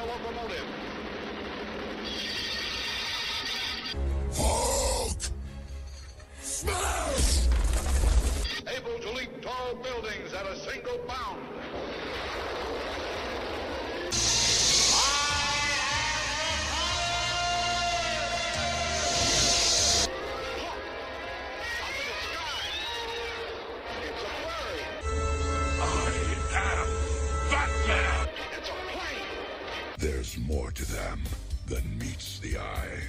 a locomotive. Hulk! Smash! Able to leap tall buildings at a single bound. There's more to them than meets the eye.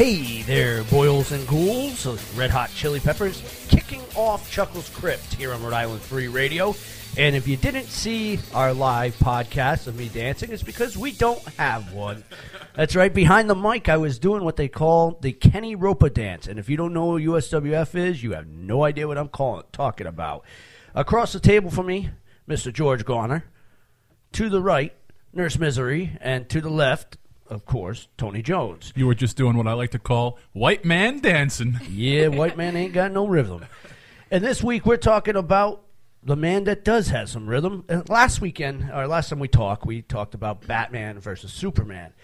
Hey there, boils and ghouls, Red Hot Chili Peppers, kicking off Chuckles Crypt here on Rhode Island Free Radio. And if you didn't see our live podcast of me dancing, it's because we don't have one. That's right. Behind the mic, I was doing what they call the Kenny Ropa dance. And if you don't know what USWF is, you have no idea what I'm talking about. Across the table from me, Mr. George Garner. To the right, Nurse Misery. And to the left, of course, Tony Jones. You were just doing what I like to call white man dancing. Yeah, white man ain't got no rhythm. And this week, we're talking about the man that does have some rhythm. Last time we talked about Batman versus Superman.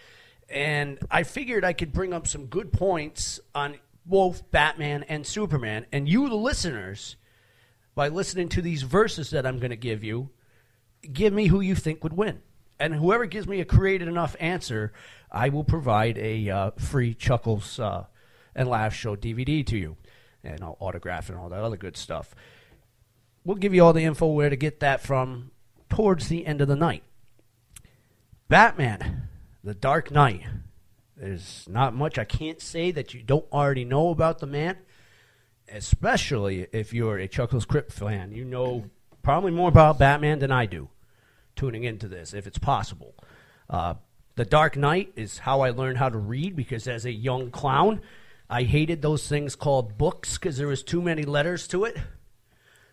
And I figured I could bring up some good points on both Batman and Superman. And you, the listeners, by listening to these verses that I'm going to give you, give me who you think would win. And whoever gives me a creative enough answer, I will provide a free Chuckles and Laugh Show DVD to you. And I'll autograph and all that other good stuff. We'll give you all the info where to get that from towards the end of the night. Batman, The Dark Knight. There's not much I can't say that you don't already know about the man, especially if you're a Chuckles Crypt fan. You know probably more about Batman than I do tuning into this, if it's possible. The Dark Knight is how I learned how to read, because as a young clown, I hated those things called books because there was too many letters to it.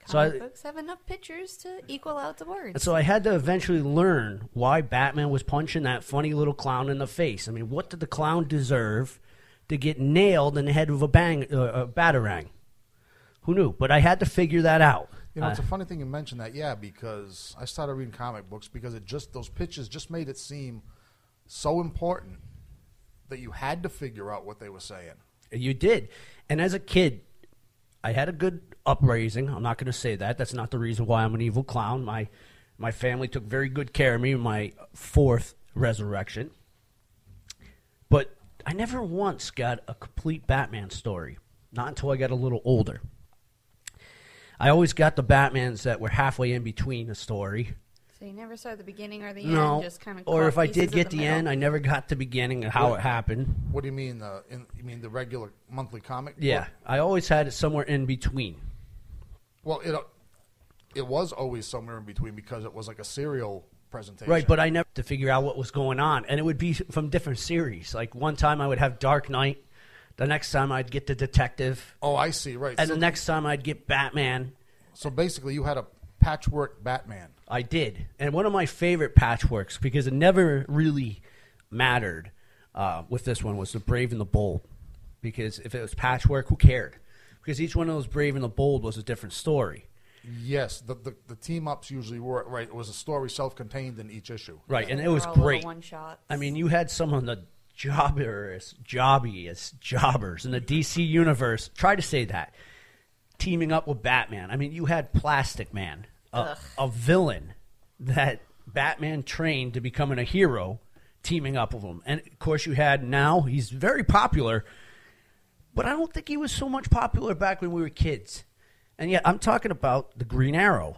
Comic books have enough pictures to equal out the words. And so I had to eventually learn why Batman was punching that funny little clown in the face. I mean, what did the clown deserve to get nailed in the head with a batarang? Who knew? But I had to figure that out. You know, it's a funny thing you mentioned that, yeah, because I started reading comic books because those pictures just made it seem so important that you had to figure out what they were saying. You did. And as a kid, I had a good upraising. I'm not going to say that. That's not the reason why I'm an evil clown. My family took very good care of me in my fourth resurrection. But I never once got a complete Batman story. Not until I got a little older. I always got the Batmans that were halfway in between the story. So you never saw the beginning or the No. end? Just kind of Or if I did get the the end, I never got the beginning of how it happened. What do you mean? You mean the regular monthly comic? Yeah, book? I always had it somewhere in between. Well, it was always somewhere in between because it was like a serial presentation. Right, but I never to figure out what was going on. And it would be from different series. Like one time I would have Dark Knight. The next time I'd get the Detective. Oh, I see, right. And so the next time I'd get Batman. So basically you had a patchwork Batman. I did. And one of my favorite patchworks, because it never really mattered with this one, was the Brave and the Bold. Because if it was patchwork, who cared? Because each one of those Brave and the Bold was a different story. Yes, the team-ups usually were, right, it was a story self-contained in each issue. Right, and They it was were all great. little one-shots. I mean, you had some of the jobbers in the DC universe, try to say that, teaming up with Batman. I mean, you had Plastic Man, a villain that Batman trained to becoming a hero, teaming up with him. And, of course, you had now, he's very popular, but I don't think he was so much popular back when we were kids. And yet, I'm talking about the Green Arrow.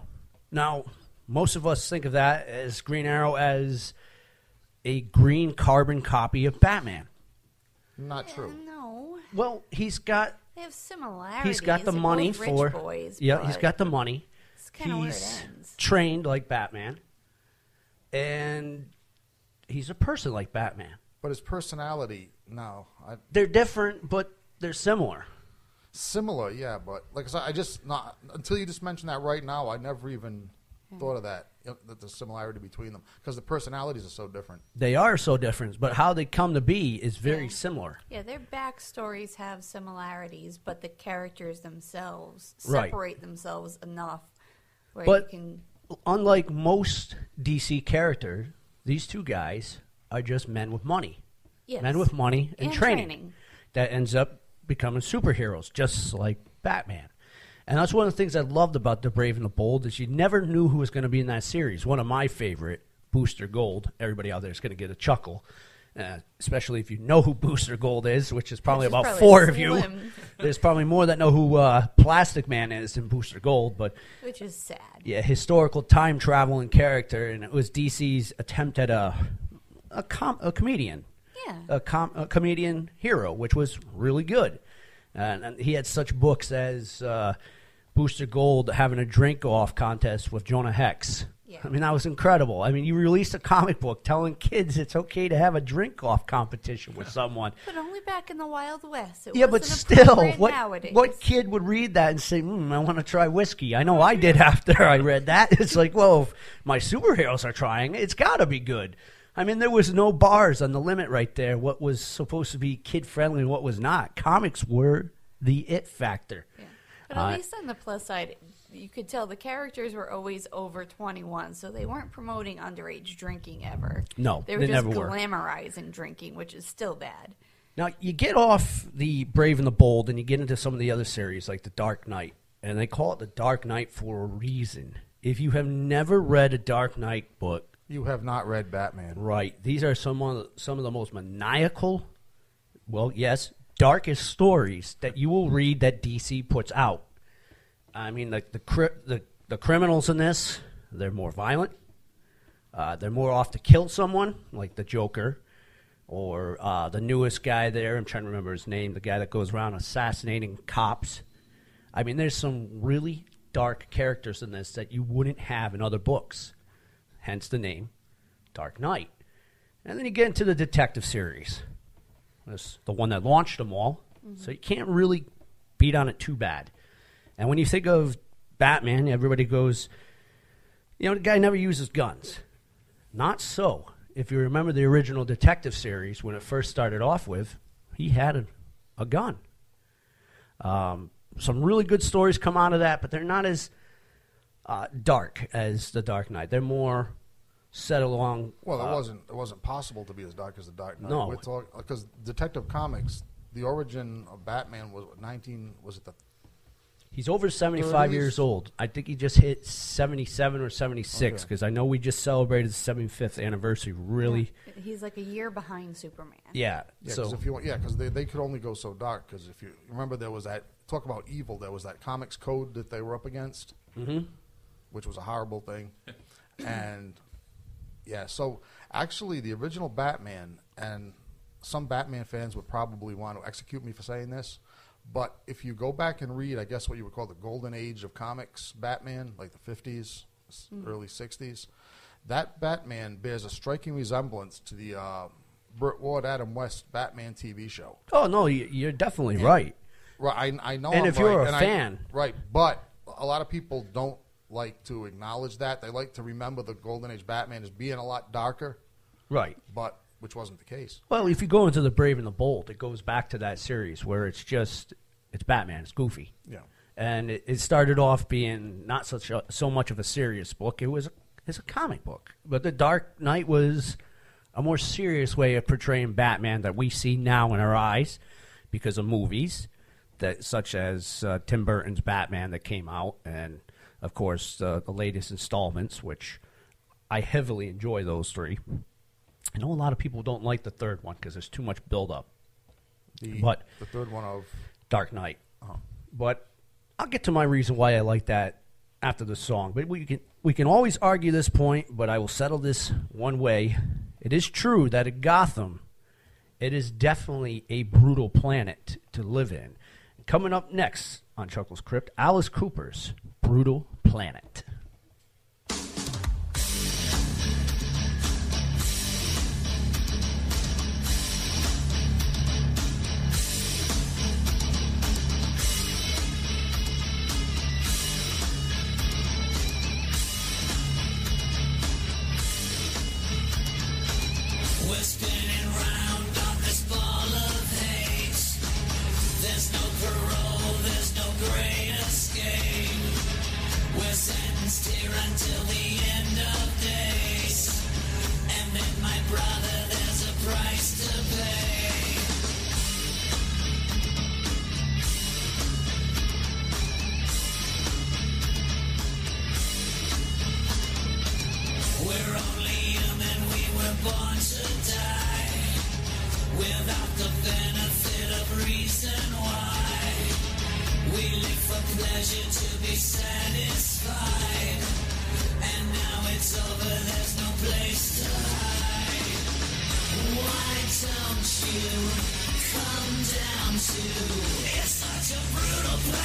Now, most of us think of that as Green Arrow as a green carbon copy of Batman. Not true. No. Well, he's got They have similarities. the They're money both rich for boys, yeah, but he's got the money. It's kind of where He's it ends. trained like Batman, and he's a person like Batman. But his personality, no. They're different, but they're similar. Similar, yeah, but like I said, until you just mentioned that right now, I never even thought of that the similarity between them, because the personalities are so different. They are so different, but how they come to be is very Yeah. similar. Yeah, their backstories have similarities, but the characters themselves Right. separate themselves enough where But you can. unlike most DC characters, these two guys are just men with money. Yes. Men with money and, And training. training. That ends up becoming superheroes, just like Batman. And that's one of the things I loved about The Brave and the Bold is you never knew who was going to be in that series. One of my favorite, Booster Gold. Everybody out there is going to get a chuckle, especially if you know who Booster Gold is, which is probably about four of you. slim. There's probably more that know who Plastic Man is than Booster Gold, but Which is sad. yeah, historical time traveling character, and it was DC's attempt at a comedian. Yeah. A comedian hero, which was really good. And he had such books as Booster Gold having a drink-off contest with Jonah Hex. Yeah. I mean, that was incredible. I mean, you released a comic book telling kids it's okay to have a drink-off competition with someone. But only back in the Wild West. It Yeah, but wasn't still, appropriate nowadays. what kid would read that and say, I want to try whiskey? I know I did after I read that. It's like, well, if my superheroes are trying, it's got to be good. I mean, there was no bars on the limit right there. What was supposed to be kid-friendly and what was not. Comics were the it factor. Yeah. But at least on the plus side, you could tell the characters were always over 21, so they weren't promoting underage drinking ever. No, they were they just never were. glamorizing drinking, which is still bad. Now, you get off the Brave and the Bold and you get into some of the other series like The Dark Knight, and they call it The Dark Knight for a reason. If you have never read a Dark Knight book, You have not read Batman. right, these are some of the most maniacal, well, yes, darkest stories that you will read that DC puts out. I mean, the criminals in this, they're more violent. They're more off to kill someone, like the Joker, or the newest guy there. I'm trying to remember his name. The guy that goes around assassinating cops. I mean, there's some really dark characters in this that you wouldn't have in other books. Hence the name, Dark Knight. And then you get into the detective series. That's the one that launched them all. Mm-hmm. So you can't really beat on it too bad. And when you think of Batman, everybody goes, the guy never uses guns. Not so. If you remember the original detective series, when it first started off with, he had a gun. Some really good stories come out of that, but they're not as dark as The Dark Knight. They're more set along. Well, it wasn't possible to be as dark as The Dark Knight. No. Because Detective Comics, the origin of Batman was He's over 75 30s? years old. I think he just hit 77 or 76 because I know we just celebrated the 75th anniversary. Really, Yeah. He's like a year behind Superman. yeah. Yeah, So because they could only go so dark. Because if you remember, there was that talk about evil. There was that comics code that they were up against, which was a horrible thing. And yeah, so actually, the original Batman, and some Batman fans would probably want to execute me for saying this, but if you go back and read, I guess what you would call the golden age of comics Batman, like the 50s, early 60s, that Batman bears a striking resemblance to the Burt Ward, Adam West Batman TV show. oh no, you're definitely right. Right, I know. And I'm if you're right, a and fan, right? But a lot of people don't like to acknowledge that. They like to remember the golden age Batman as being a lot darker, right? but which wasn't the case. Well, if you go into the Brave and the Bold, it goes back to that series where it's Batman, it's goofy. Yeah. And it started off being not so much of a serious book. It's a comic book. But The Dark Knight was a more serious way of portraying Batman that we see now in our eyes because of movies, such as Tim Burton's Batman that came out, and, of course, the latest installments, which I heavily enjoy those three. I know a lot of people don't like the third one because there's too much build-up. The third one of Dark Knight. But I'll get to my reason why I like that after the song. But we can always argue this point, but I will settle this one way. It is true that in Gotham, it is definitely a brutal planet to live in. Coming up next on Chuckles Crypt, Alice Cooper's Brutal Planet. We're spinning round on this ball of hate. There's no parole, there's no great escape. We're sentenced here until the end of days. And then, my brother, there's a price to pay. We're only human, we were born to die, without the benefit of reason why. We live for pleasure to be satisfied, and now it's over, there's no place to hide. Why don't you come down to, it's such a brutal place.